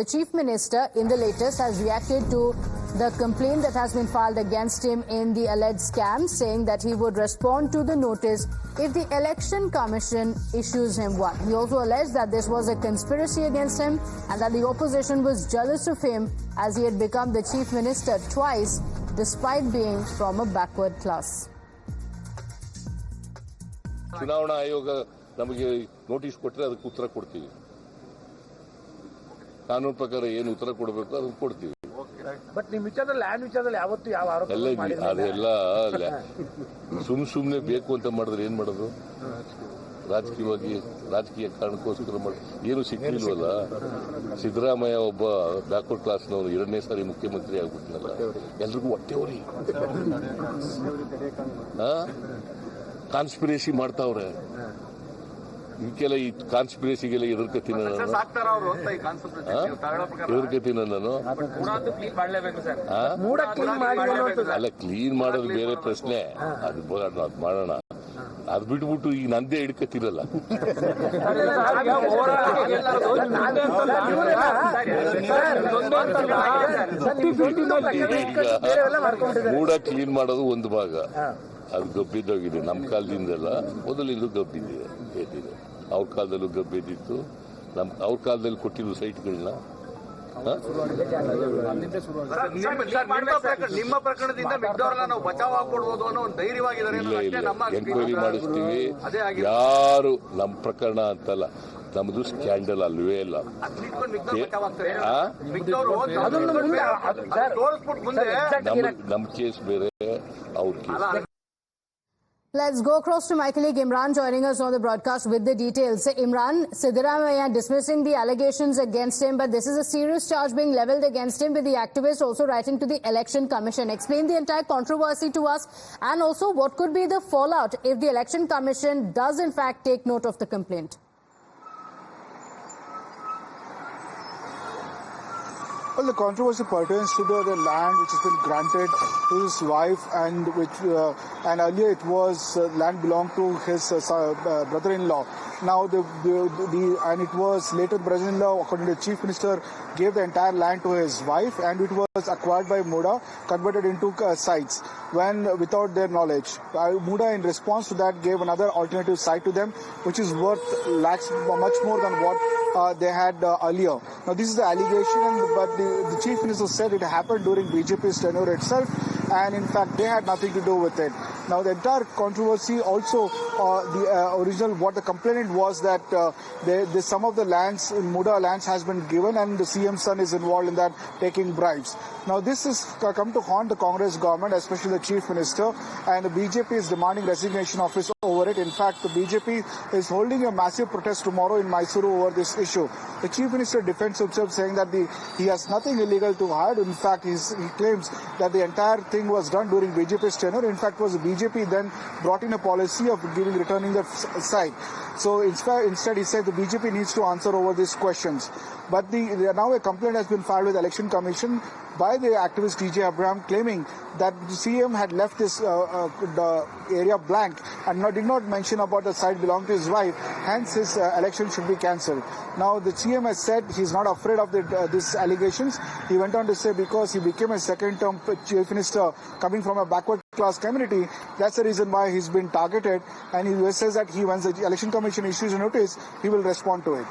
The Chief Minister in the latest has reacted to the complaint that has been filed against him in the alleged scam, saying that he would respond to the notice if the Election Commission issues him one. He also alleged that this was a conspiracy against him and that the opposition was jealous of him as he had become the Chief Minister twice despite being from a backward class. ಚುನಾವಣಾ ಆಯೋಗ ನಮಗೆ notice ಕೊಟ್ಟರೆ ಅದಕ್ಕೆ ಉತ್ತರ ಕೊಡ್ತೀವಿ. ಕಾನೂನು ಪ್ರಕಾರ ಏನು ಉತ್ತರ ಕೊಡಬೇಕು ಅದನ್ನು ಕೊಡ್ತೀವಿ. ಬಟ್ ನಿಮ್ಮ ವಿಚಾರದಲ್ಲಿ ಲ್ಯಾಂಡ್ ವಿಚಾರದಲ್ಲಿ ಯಾವತ್ತು ಯಾವ ಆರೋಪ ಅದೆಲ್ಲ ಸುಮ್ಮನೆ ಬೇಕು ಅಂತ ಮಾಡಿದ್ರೆ ಏನ್ ಮಾಡೋದು? ರಾಜಕೀಯ ಕಾರಣಕ್ಕೋಸ್ಕರ ಏನು ಸಿಕ್ಕಿಲ್ವಲ್ಲ. ಸಿದ್ದರಾಮಯ್ಯ ಒಬ್ಬ ಬ್ಯಾಕ್ವರ್ಡ್ ಕ್ಲಾಸ್ನವರು 2ನೇ ಸಾರಿ ಮುಖ್ಯಮಂತ್ರಿ ಆಗ್ಬಿಟ್ನಲ್ಲ, ಎಲ್ರಿಗೂ ಹೊಟ್ಟೆವ್ರಿ ಕಾನ್ಸ್ಪಿರೇಸಿ ಮಾಡ್ತಾವ್ರೆ. ಇವಕ್ಕೆಲ್ಲ ಈ ಕಾನ್ಸ್ಪಿರೇಸಿಗೆಲ್ಲ ಎದುರ್ಕತೀನಿ ನಾನು. ಅಲ್ಲ, ಕ್ಲೀನ್ ಮಾಡೋದು ಬೇರೆ ಪ್ರಶ್ನೆ, ಅದು ಮಾಡೋಣ. ಅದು ಬಿಟ್ಬಿಟ್ಟು ಈಗ ನಂದೇ ಹಿಡ್ಕತ್ತಿರಲ್ಲ. ಮೂಡ ಕ್ಲೀನ್ ಮಾಡೋದು ಒಂದು ಭಾಗ, ಅದು ಗಬ್ಬಿದ್ದೋಗಿದೆ. ನಮ್ಮ ಕಾಲದಿಂದಲ್ಲ, ಮೊದಲಿಂದ ಗಬ್ಬಿದ್ದಿದೆ. ಅವ್ರ ಕಾಲದಲ್ಲೂ ಗಬ್ಬಿದ್ದಿತ್ತು. ಅವ್ರ ಕಾಲದಲ್ಲಿ ಕೊಟ್ಟಿದ್ದು ಸೈಟ್ಗಳನ್ನ. ನಿಮ್ಮ ಪ್ರಕರಣದಿಂದ ನಾವು ಬಚಾವ್ ಆಗ್ಕೊಡ್ಬೋದು ಅನ್ನೋ ಒಂದು ಧೈರ್ಯವಾಗಿದ್ದಾರೆ. ಎಂಕ್ವೈರಿ ಮಾಡಿಸ್ತೀವಿ. ಯಾರು ನಮ್ಮ ಪ್ರಕರಣ ಅಂತಲ್ಲ, ನಮ್ದು ಸ್ಕ್ಯಾಂಡಲ್ ಅಲ್ವೇ ಇಲ್ಲ. ನಮ್ ಕೇಸ್ ಬೇರೆ, ಅವ್ರ case. Let's go across to my colleague Imran joining us on the broadcast with the details. Imran, Siddaramaiah dismissing the allegations against him, but this is a serious charge being levelled against him, with the activist also writing to the Election Commission. Explain the entire controversy to us, and also what could be the fallout if the Election Commission does in fact take note of the complaint. Well, the controversy pertains to the land which has been granted to his wife, and and earlier it was land belonged to his brother-in-law. Now and it was later brother-in-law, according to the Chief Minister, gave the entire land to his wife, and it was acquired by Muda, converted into sites without their knowledge. Muda, in response to that, gave another alternative site to them, which is worth much more than what they had earlier. Now, this is the allegation, but the Chief Minister said it happened during BJP's tenure itself, and in fact they had nothing to do with it. Now, the entire controversy also, what the complainant was that some of the lands in Muda lands has been given, and the CM's son is involved in that, taking bribes. Now, this has come to haunt the Congress government, especially the Chief Minister, and the BJP is demanding resignation of his over it. In fact, the BJP is holding a massive protest tomorrow in Mysuru over this issue. The Chief Minister defends himself, saying that he has nothing illegal to hide. In fact, he claims that the entire thing was done during BJP's tenure. In fact, was the BJP then brought in a policy of returning the site. So instead he said the BJP needs to answer over these questions. But now a complaint has been filed with the Election Commission by the activist DJ Abraham, claiming that the CM had left this the area blank and did not mention about the site belonging to his wife. Hence, his election should be cancelled. Now, the CM has said he's not afraid of these allegations. He went on to say because he became a second-term Chief Minister coming from a backward class community, that's the reason why he's been targeted. And he says that once the Election Commission issues a notice, he will respond to it.